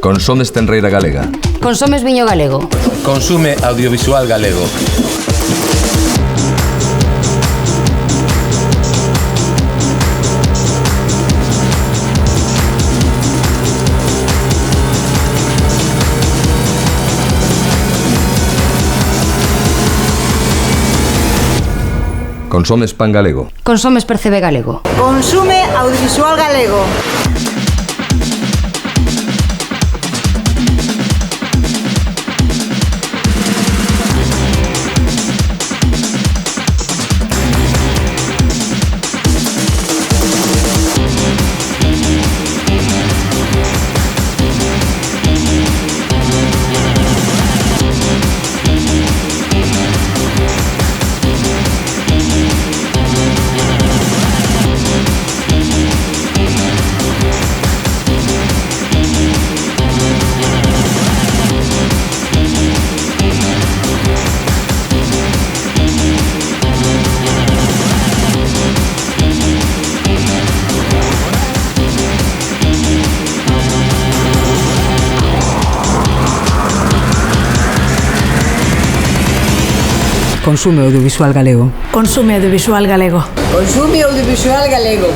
Consomes tenreira galega. Consomes viño galego. Consume audiovisual galego. Consomes pan galego. Consomes percebe galego. Consume audiovisual galego. Consume audiovisual galego. Consume audiovisual galego. Consume audiovisual galego.